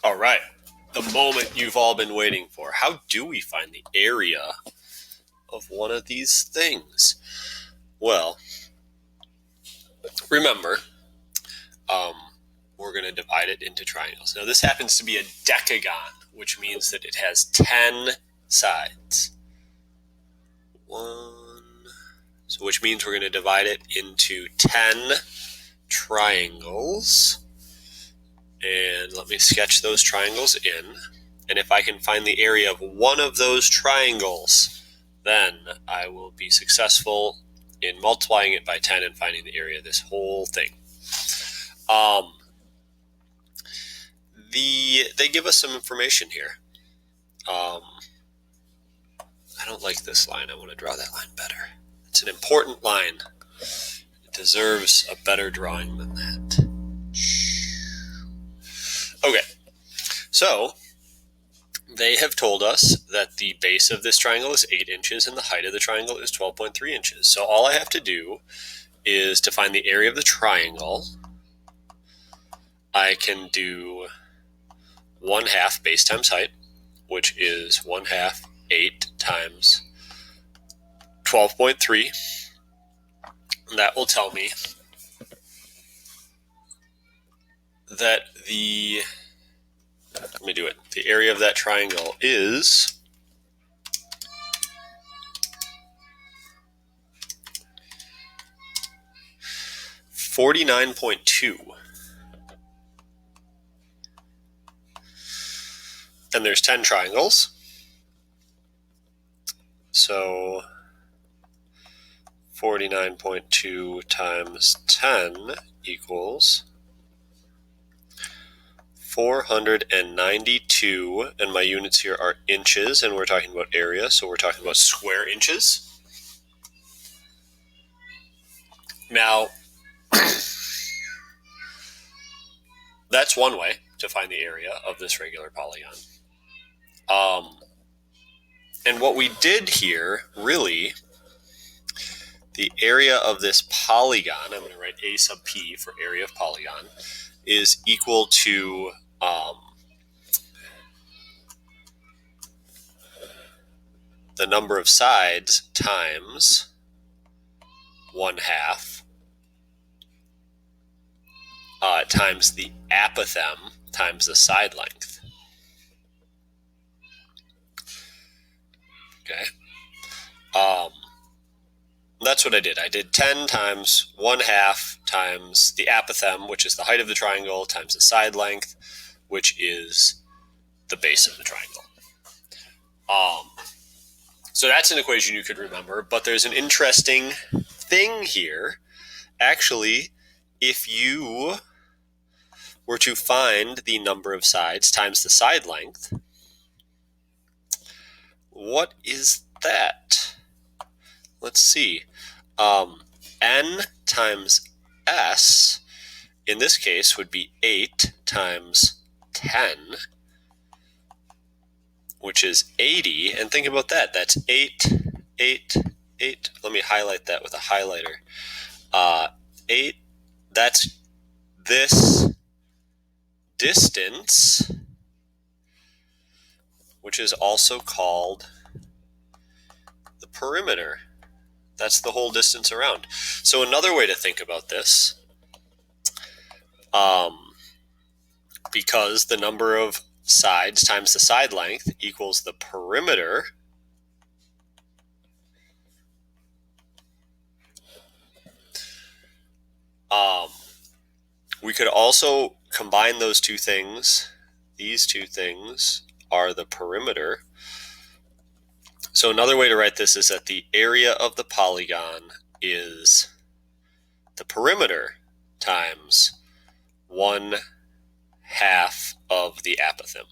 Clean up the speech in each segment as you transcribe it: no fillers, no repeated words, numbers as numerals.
All right, the moment you've all been waiting for. How do we find the area of one of these things? Well, remember, we're going to divide it into triangles. Now, this happens to be a decagon, which means that it has 10 sides. So which means we're going to divide it into 10 triangles. And let me sketch those triangles in. And if I can find the area of one of those triangles, then I will be successful in multiplying it by 10 and finding the area of this whole thing. They give us some information here. I don't like this line. I want to draw that line better. It's an important line. It deserves a better drawing than that. Okay, so they have told us that the base of this triangle is 8 inches and the height of the triangle is 12.3 inches. So all I have to do is to find the area of the triangle. I can do 1/2 base times height, which is 1/2 8 times 12.3. That will tell me that the area of that triangle is 49.2. And there's 10 triangles. So 49.2 times 10 equals 492, and my units here are inches, and we're talking about area, so we're talking about square inches. Now, that's one way to find the area of this regular polygon. And what we did here, really, the area of this polygon, I'm going to write A sub P for area of polygon, is equal to the number of sides times 1/2 times the apothem times the side length. Okay. That's what I did. I did 10 times 1/2 times the apothem, which is the height of the triangle, times the side length, which is the base of the triangle. So that's an equation you could remember, but there's an interesting thing here. Actually, if you were to find the number of sides times the side length, what is that? Let's see. N times S, in this case, would be 8 times 10, which is 80. And think about that. That's 8, 8, 8. Let me highlight that with a highlighter. 8, that's this distance, which is also called the perimeter. That's the whole distance around. So another way to think about this, because the number of sides times the side length equals the perimeter, we could also combine those two things. These two things are the perimeter. So another way to write this is that the area of the polygon is the perimeter times 1/2 of the apothem.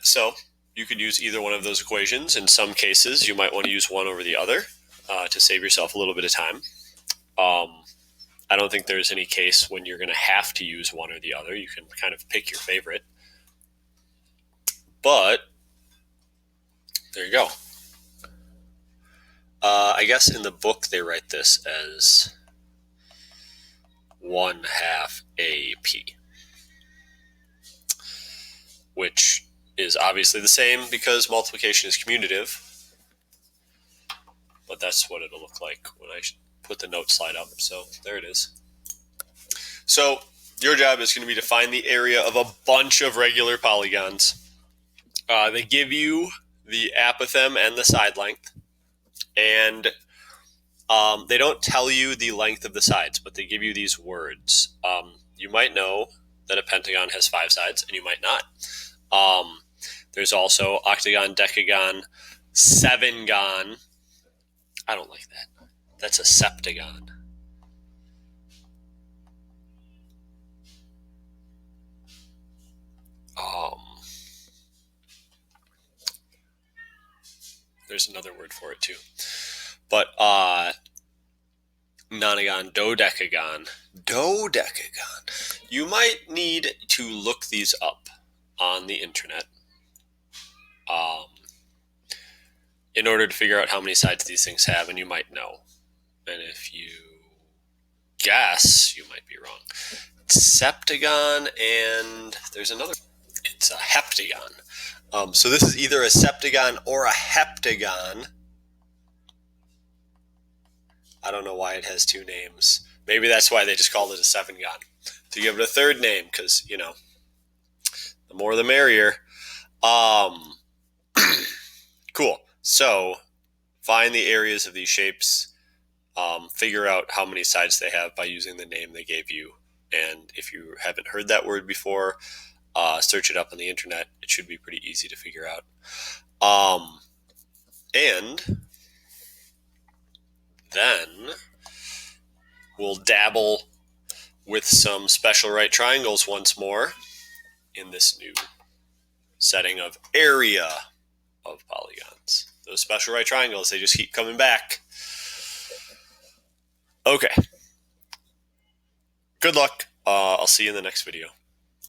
So you could use either one of those equations. In some cases, you might want to use one over the other to save yourself a little bit of time. I don't think there's any case when you're going to have to use one or the other. You can kind of pick your favorite. But there you go. I guess in the book they write this as 1/2 AP, which is obviously the same because multiplication is commutative, but that's what it'll look like when I put the note slide up. So there it is. So your job is going to be to find the area of a bunch of regular polygons. They give you the apothem and the side length, and they don't tell you the length of the sides, but they give you these words. You might know that a pentagon has 5 sides, and you might not. There's also octagon, decagon, sevengon. I don't like that. That's a septagon. There's another word for it too. But nonagon, dodecagon. Dodecagon. You might need to look these up on the internet in order to figure out how many sides these things have, and you might know. And if you guess, you might be wrong. Septagon, and there's another. It's a heptagon. So this is either a septagon or a heptagon. I don't know why it has 2 names. Maybe that's why they just called it a sevengon, to give it a 3rd name, because, you know, the more the merrier. Cool. So find the areas of these shapes. Figure out how many sides they have by using the name they gave you. And if you haven't heard that word before, search it up on the internet. It should be pretty easy to figure out. And then we'll dabble with some special right triangles once more in this new setting of area of polygons. Those special right triangles, they just keep coming back. Okay. Good luck. I'll see you in the next video.